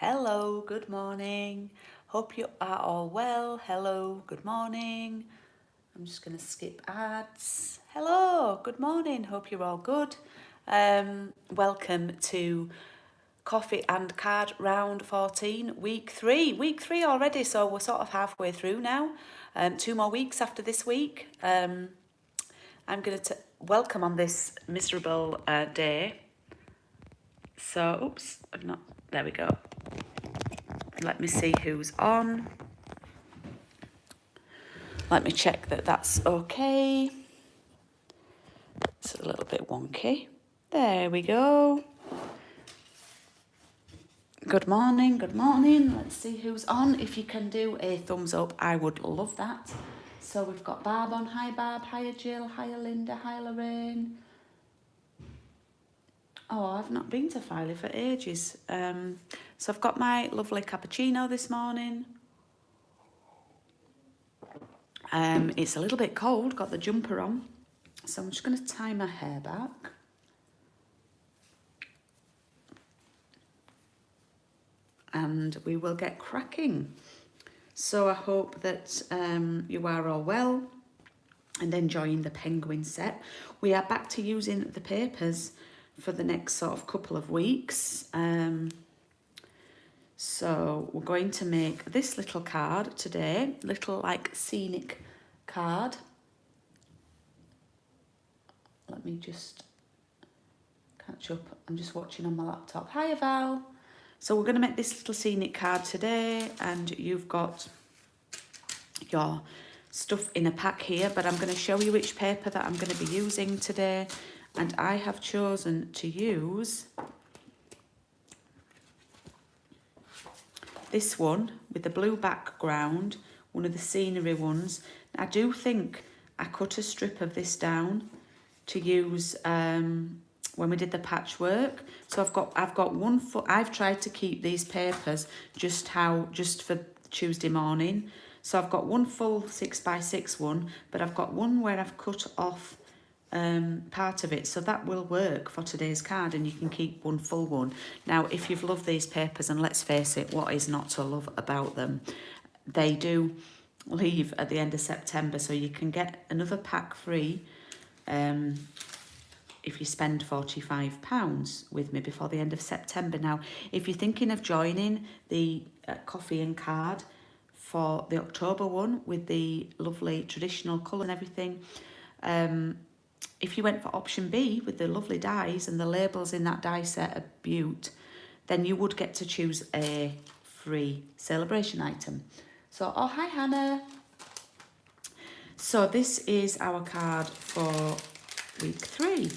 Hello, good morning. Hope you are all well. Hello, good morning. I'm just going to skip ads. Hello, good morning. Hope you're all good. Welcome to Coffee and Card Round 14, week 3. Week 3 already, so we're sort of halfway through now. 2 more weeks after this week. I'm going to welcome on this miserable day. So, oops, I've not, there we go. Let me see who's on. Let me check that that's okay. It's a little bit wonky. There we go. Good morning, good morning. Let's see who's on. If you can do a thumbs up, I would love that. So we've got Barb on. Hi Barb, hiya Jill, hiya Linda, hiya Lorraine. Oh, I've not been to Filey for ages. So I've got my lovely cappuccino this morning. It's a little bit cold, got the jumper on. So I'm just going to tie my hair back. And we will get cracking. So I hope that you are all well and enjoying the penguin set. We are back to using the papers for the next sort of couple of weeks. So we're going to make this little card today, little like scenic card. Let me just catch up. I'm just watching on my laptop. Hiya Val. So we're going to make this little scenic card today, and you've got your stuff in a pack here, but I'm going to show you which paper that I'm going to be using today, and I have chosen to use this one with the blue background, one of the scenery ones. I do think I cut a strip of this down to use when we did the patchwork. So I've got one foot. I've tried to keep these papers just for Tuesday morning. So I've got one full 6x6 one, but I've got one where I've cut off part of it, so that will work for today's card, and you can keep one full one. Now, if you've loved these papers, and let's face it, what is not to love about them? They do leave at the end of September, so you can get another pack free if you spend £45 with me before the end of September. Now, if you're thinking of joining the coffee and card for the October one with the lovely traditional colour and everything, if you went for option B with the lovely dies and the labels in that die set are beaut, then you would get to choose a free celebration item. So, oh, hi Hannah. So this is our card for week 3.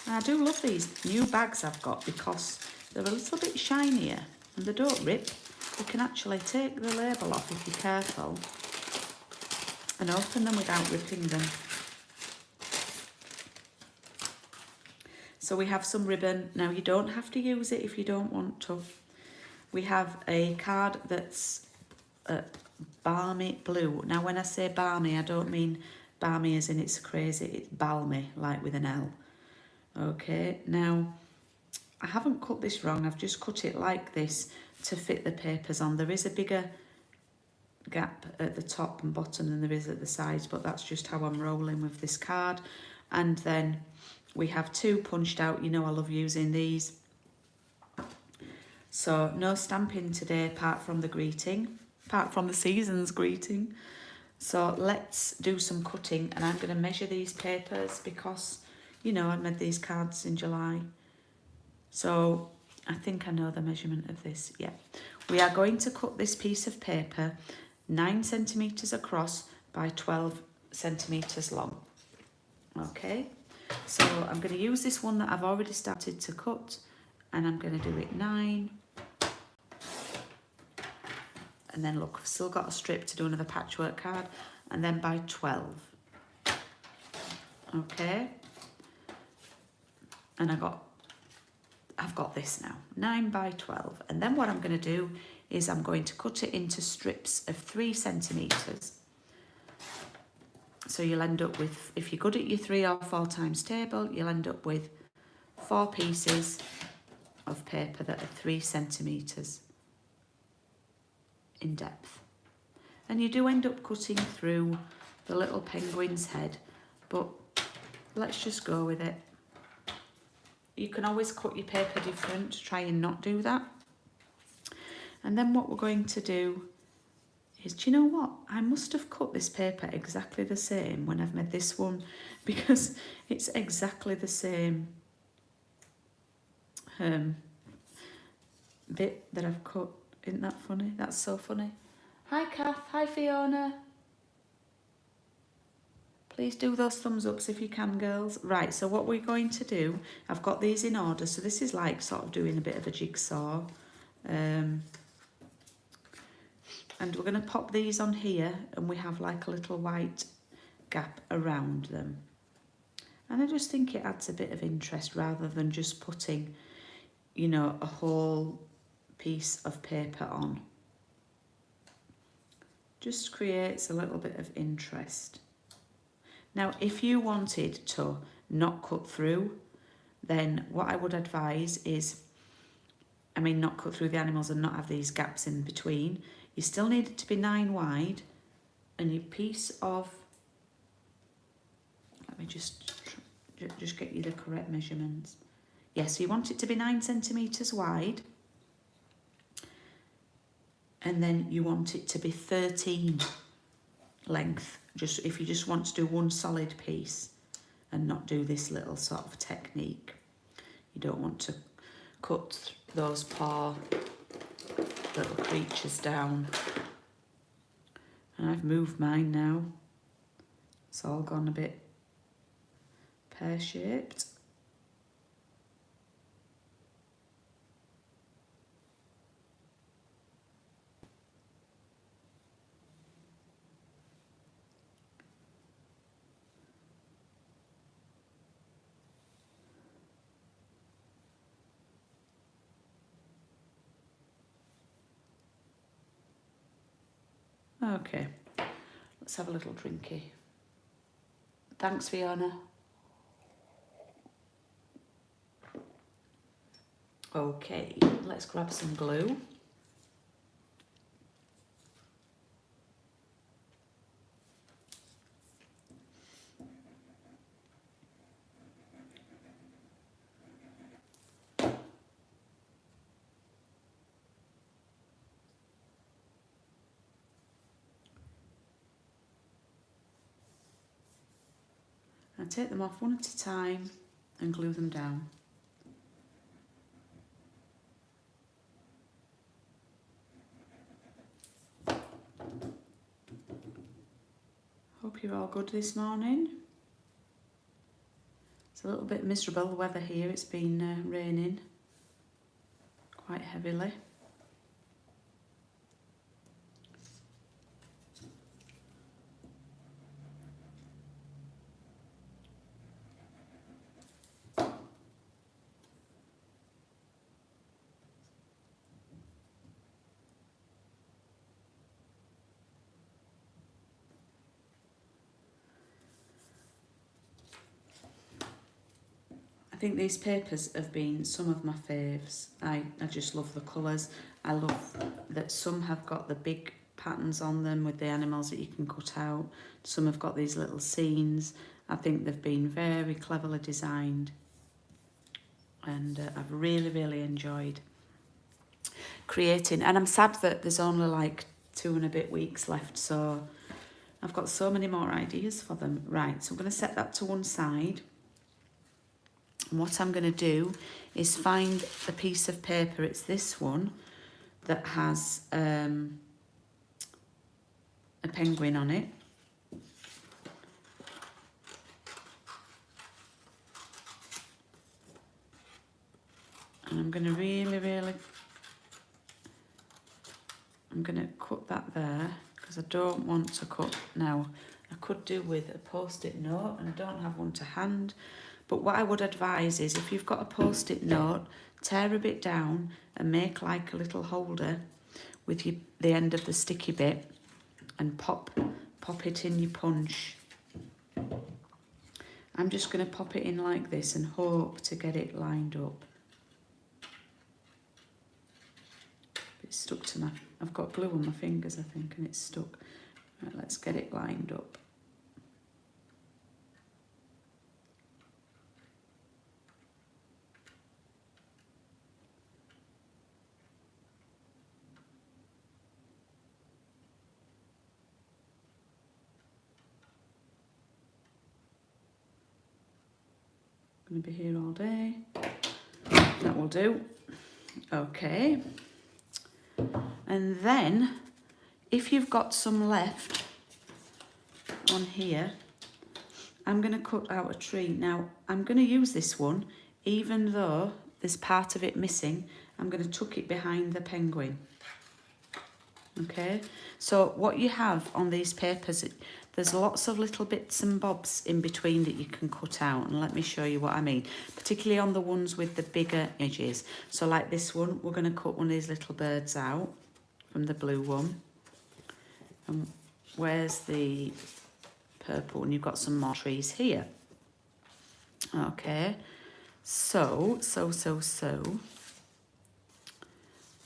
And I do love these new bags I've got because they're a little bit shinier and they don't rip. You can actually take the label off if you're careful and open them without ripping them. So we have some ribbon. Now, you don't have to use it if you don't want to. We have a card that's balmy blue. Now, when I say balmy, I don't mean balmy as in it's crazy. It's balmy, like with an L. Okay, now, I haven't cut this wrong. I've just cut it like this to fit the papers on. There is a bigger gap at the top and bottom than there is at the sides, but that's just how I'm rolling with this card. And then we have 2 punched out. You know I love using these. So no stamping today apart from the greeting, apart from the season's greeting. So let's do some cutting, and I'm going to measure these papers because, you know, I made these cards in July. So I think I know the measurement of this. Yeah. We are going to cut this piece of paper 9 centimetres across by 12 centimetres long. Okay. So I'm going to use this one that I've already started to cut, and I'm going to do it 9. And then look, I've still got a strip to do another patchwork card, and then by 12. Okay. And I've got this now, 9 by 12. And then what I'm going to do is I'm going to cut it into strips of 3 centimetres. So you'll end up with, if you're good at your 3 or 4 times table, you'll end up with 4 pieces of paper that are 3 centimetres. in depth. And you do end up cutting through the little penguin's head, but let's just go with it. You can always cut your paper different, try and not do that. And then what we're going to do is, do you know what? I must have cut this paper exactly the same when I've made this one, because it's exactly the same bit that I've cut. Isn't that funny? That's so funny. Hi Kath, hi Fiona. Please do those thumbs ups if you can, girls. Right, so what we're going to do, I've got these in order, so this is like sort of doing a bit of a jigsaw. And we're going to pop these on here, and we have like a little white gap around them. And I just think it adds a bit of interest rather than just putting, you know, a whole piece of paper on. Just creates a little bit of interest. Now, if you wanted to not cut through, then what I would advise is, I mean, not cut through the animals and not have these gaps in between. You still need it to be 9 wide, and your piece of, let me just get you the correct measurements. Yes, so you want it to be 9 centimetres wide, and then you want it to be 13 length, just if you just want to do one solid piece and not do this little sort of technique. You don't want to cut those poor little creatures down. And I've moved mine now. It's all gone a bit pear-shaped. Okay, let's have a little drinky. Thanks, Fiona. Okay, let's grab some glue. I take them off one at a time and glue them down. Hope you're all good this morning. It's a little bit miserable, the weather here. It's been raining quite heavily. I think these papers have been some of my faves. I just love the colours. I love that some have got the big patterns on them with the animals that you can cut out. Some have got these little scenes. I think they've been very cleverly designed, and I've really enjoyed creating. And I'm sad that there's only like 2 and a bit weeks left, so I've got so many more ideas for them. Right, so I'm going to set that to one side. And what I'm going to do is find a piece of paper. It's this one that has a penguin on it. And I'm going to I'm going to cut that there, because I don't want to cut now. I could do with a post-it note, and I don't have one to hand. But what I would advise is, if you've got a post-it note, tear a bit down and make like a little holder with the end of the sticky bit, and pop it in your punch. I'm just going to pop it in like this and hope to get it lined up. It's stuck to my I've got glue on my fingers, I think, and it's stuck. Right, let's get it lined up. I'm going to be here all day. That will do. Okay. And then, if you've got some left on here, I'm going to cut out a tree. Now, I'm going to use this one, even though there's part of it missing. I'm going to tuck it behind the penguin. Okay, so what you have on these papers, there's lots of little bits and bobs in between that you can cut out, and let me show you what I mean, particularly on the ones with the bigger edges. So like this one, we're going to cut one of these little birds out from the blue one. And where's the purple one? You've got some more trees here. Okay, so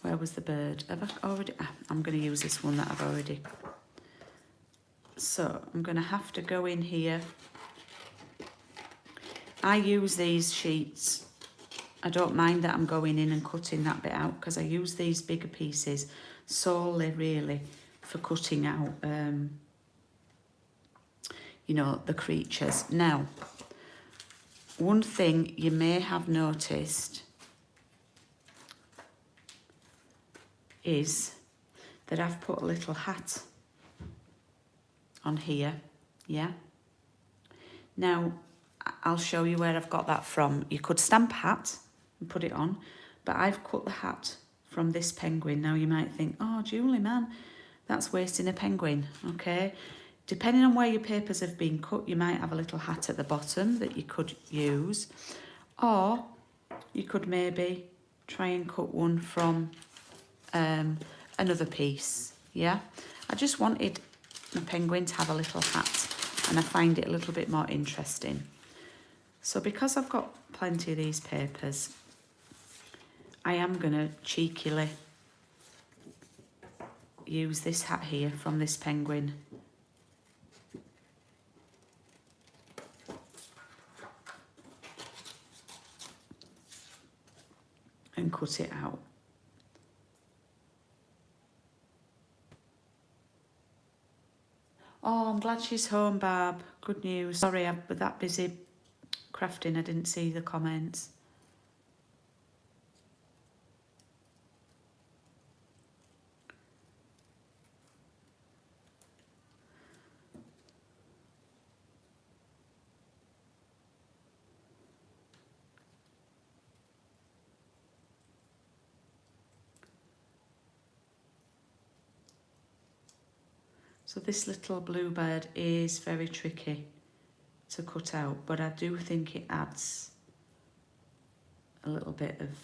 where was the bird? Have I already? I'm going to use this one that I've already. So I'm going to have to go in here. I use these sheets. I don't mind that I'm going in and cutting that bit out, because I use these bigger pieces solely really for cutting out, you know, the creatures. Now, one thing you may have noticed is that I've put a little hat on here, yeah? Now, I'll show you where I've got that from. You could stamp hat and put it on, but I've cut the hat from this penguin. Now, you might think, oh, Julie, man, that's wasting a penguin, okay? Depending on where your papers have been cut, you might have a little hat at the bottom that you could use, or you could maybe try and cut one from another piece, yeah? I just wanted the penguin to have a little hat, and I find it a little bit more interesting. So because I've got plenty of these papers, I am going to cheekily use this hat here from this penguin. And cut it out. Oh, I'm glad she's home, Barb. Good news. Sorry, I was that busy crafting, I didn't see the comments. So this little bluebird is very tricky to cut out, but I do think it adds a little bit of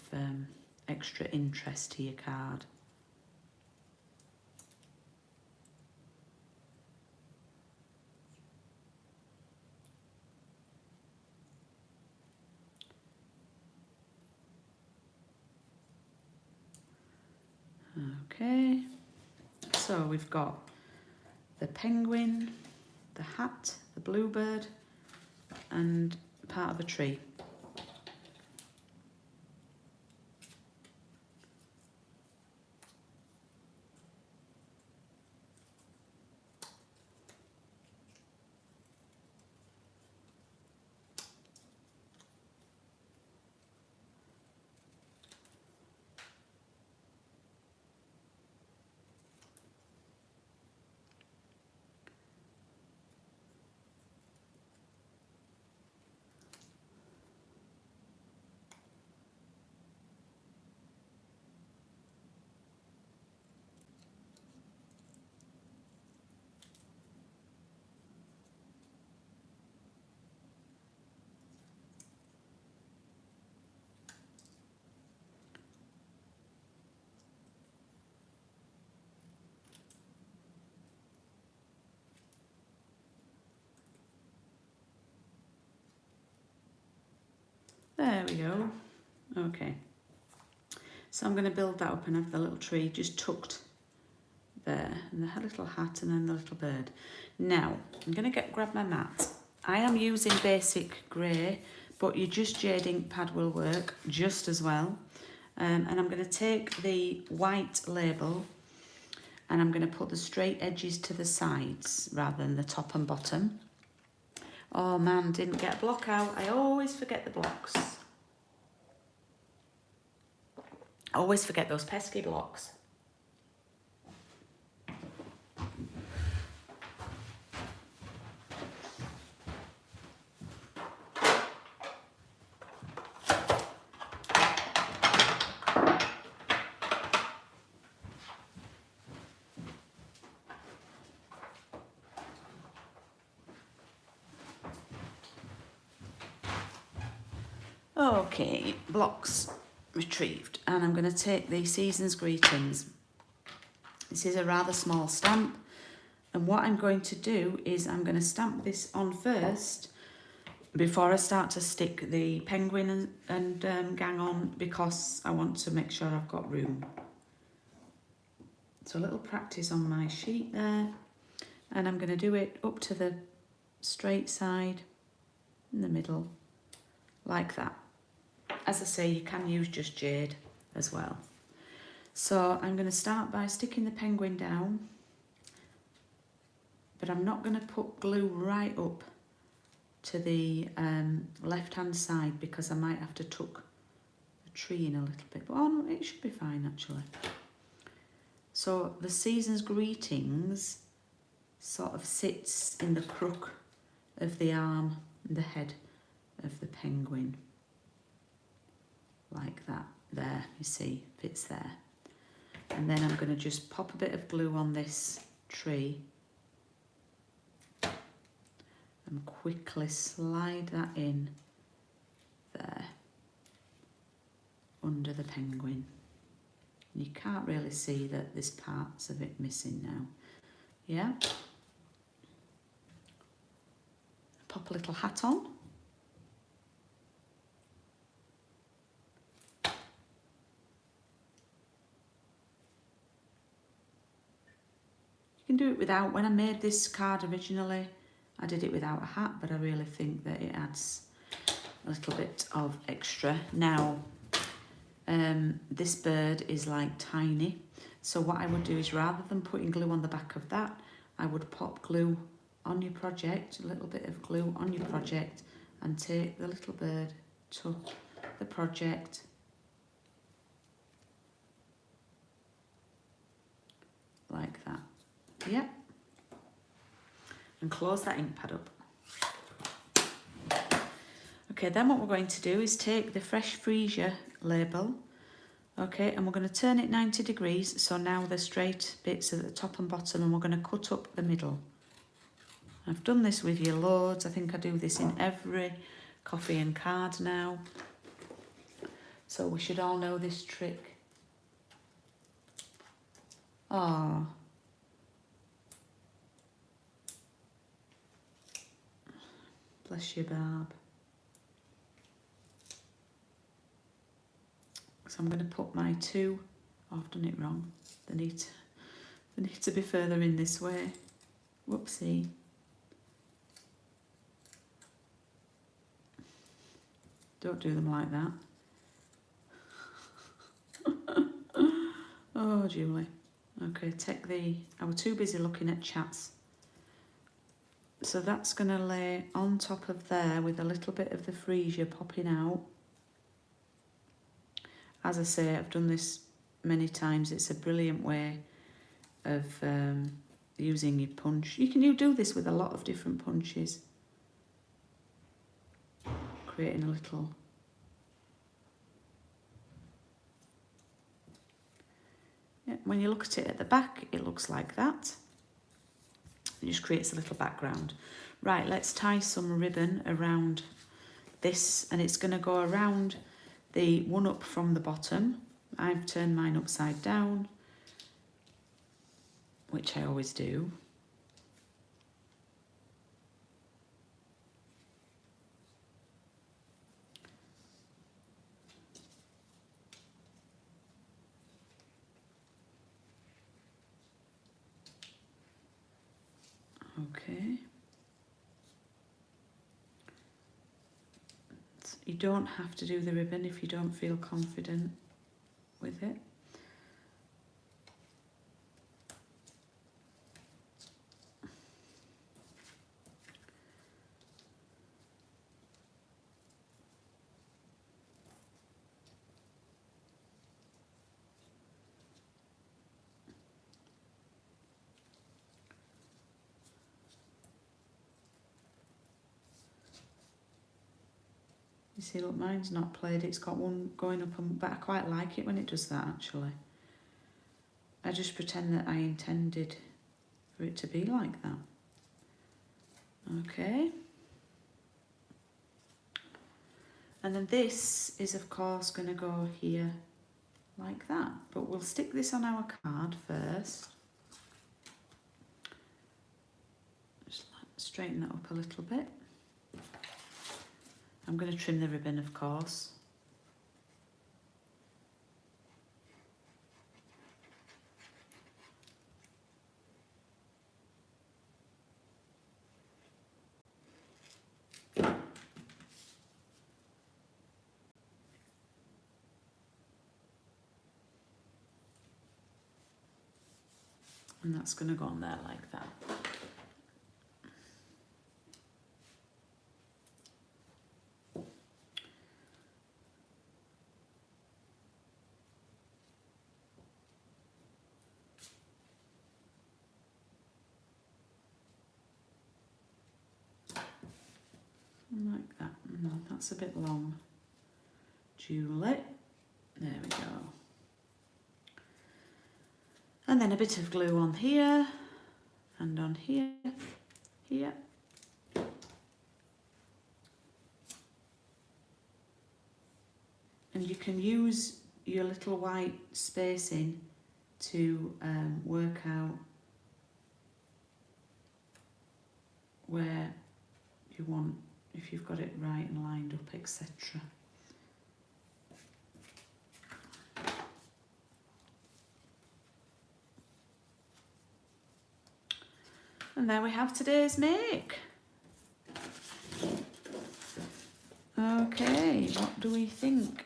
extra interest to your card. Okay, so we've got the penguin, the hat, the bluebird, and part of a tree. There we go. Okay. So I'm going to build that up and have the little tree just tucked there, and the little hat, and then the little bird. Now, I'm going to grab my mat. I am using basic grey, but your Just Jade ink pad will work just as well. And I'm going to take the white label and I'm going to put the straight edges to the sides rather than the top and bottom. Oh man, didn't get a block out. I always forget the blocks. I always forget those pesky blocks. Okay, blocks retrieved, and I'm going to take the Season's Greetings. This is a rather small stamp, and what I'm going to do is I'm going to stamp this on first before I start to stick the penguin and gang on, because I want to make sure I've got room. So a little practice on my sheet there, and I'm going to do it up to the straight side in the middle like that. As I say, you can use Just Jade as well. So I'm going to start by sticking the penguin down, but I'm not going to put glue right up to the left hand side, because I might have to tuck the tree in a little bit. But oh no, it should be fine actually. So the Season's Greetings sort of sits in the crook of the arm and the head of the penguin. Like that, there, you see, fits there. And then I'm going to just pop a bit of glue on this tree and quickly slide that in there under the penguin. You can't really see that there's parts of it missing now. Yeah. Pop a little hat on. You can do it without. When I made this card originally, I did it without a hat, but I really think that it adds a little bit of extra. Now, this bird is like tiny, so what I would do is, rather than putting glue on the back of that, I would pop glue on your project, a little bit of glue on your project, and take the little bird to the project like that. Yep. And close that ink pad up. Okay, then what we're going to do is take the Fresh Freesia label, okay, and we're going to turn it 90 degrees, so now the straight bits are at the top and bottom, and we're going to cut up the middle. I've done this with you loads. I think I do this in every coffee and card now, so we should all know this trick. Oh. Bless you, Barb. So I'm going to put my two. Oh, I've done it wrong. They need to be further in this way. Whoopsie. Don't do them like that. Oh, Julie. Okay, take the... I was too busy looking at chats. So that's going to lay on top of there with a little bit of the freesia popping out. As I say, I've done this many times. It's a brilliant way of using your punch. You can do this with a lot of different punches. Creating a little... Yeah, when you look at it at the back, it looks like that. It just creates a little background. Right, let's tie some ribbon around this, and it's going to go around the one up from the bottom. I've turned mine upside down, which I always do. Okay. You don't have to do the ribbon if you don't feel confident with it. You see, look, mine's not played. It's got one going up, but I quite like it when it does that, actually. I just pretend that I intended for it to be like that. Okay. And then this is, of course, going to go here like that. But we'll stick this on our card first. Just straighten that up a little bit. I'm going to trim the ribbon, of course. And that's going to go on there like that. Like that. That's a bit long. Julie. There we go. And then a bit of glue on here and on here, here. And you can use your little white spacing to work out where you want, if you've got it right and lined up, etc. And there we have today's make. Okay, what do we think?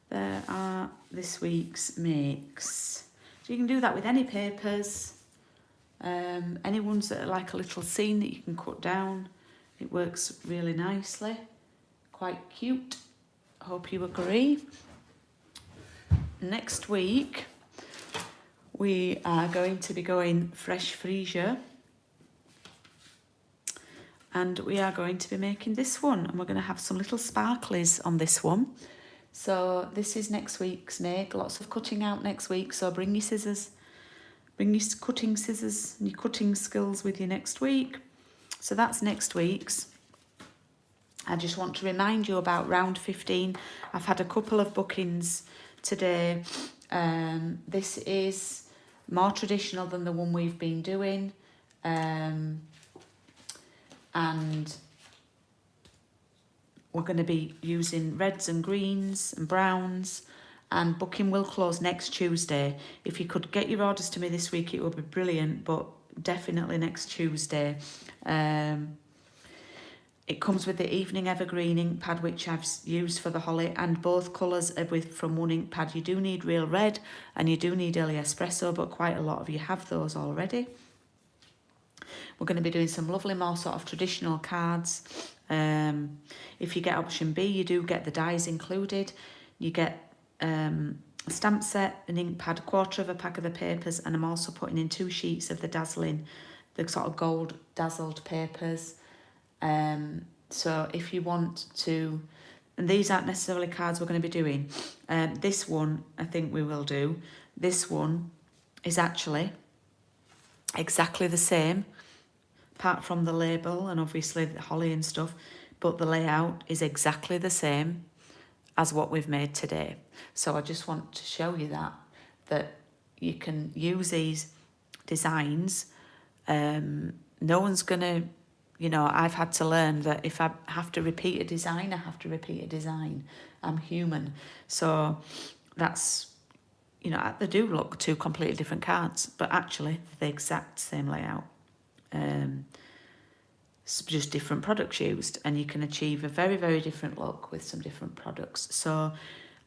There are this week's makes. So you can do that with any papers, any ones that are like a little scene that you can cut down. It works really nicely, quite cute. Hope you agree. Next week, we are going to be going fresh freesia, and we are going to be making this one, and we're going to have some little sparklies on this one. So this is next week's make. Lots of cutting out next week, so bring your scissors, bring your cutting scissors and your cutting skills with you next week. So that's next week's. I just want to remind you about round 15. I've had a couple of bookings today. This is more traditional than the one we've been doing, and we're going to be using reds and greens and browns, and booking will close next Tuesday. If you could get your orders to me this week, it would be brilliant, but definitely next Tuesday. It comes with the evening evergreen ink pad, which I've used for the holly, and both colours are from one ink pad. You do need real red and you do need early espresso, but quite a lot of you have those already. We're going to be doing some lovely more sort of traditional cards. If you get option B, you do get the dies included. You get a stamp set, an ink pad, a quarter of a pack of the papers, and I'm also putting in 2 sheets of the sort of gold dazzled papers. So if you want to, and these aren't necessarily cards we're going to be doing. This one I think we will do. This one is actually exactly the same, apart from the label and obviously the holly and stuff, but the layout is exactly the same as what we've made today. So I just want to show you that you can use these designs. No one's going to, you know, I've had to learn that if I have to repeat a design, I have to repeat a design. I'm human. So that's, you know, they do look 2 completely different cards, but actually they're the exact same layout. just different products used, and you can achieve a very, very different look with some different products. So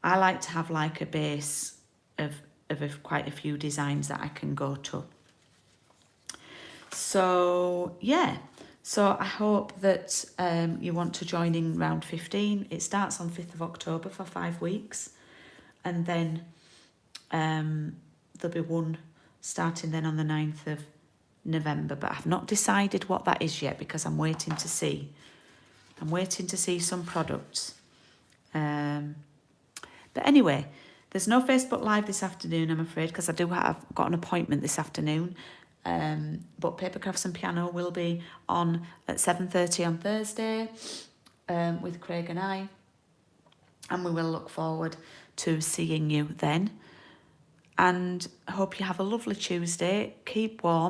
I like to have like a base of quite a few designs that I can go to. So yeah, so I hope that you want to join in round 15. It starts on 5th of October for 5 weeks, and then there'll be one starting then on the 9th of November, but I've not decided what that is yet because I'm waiting to see. I'm waiting to see some products. But anyway, there's no Facebook Live this afternoon, I'm afraid, because I do have got an appointment this afternoon. But Paper Crafts and Piano will be on at 7:30 on Thursday with Craig and I. And we will look forward to seeing you then. And I hope you have a lovely Tuesday. Keep warm.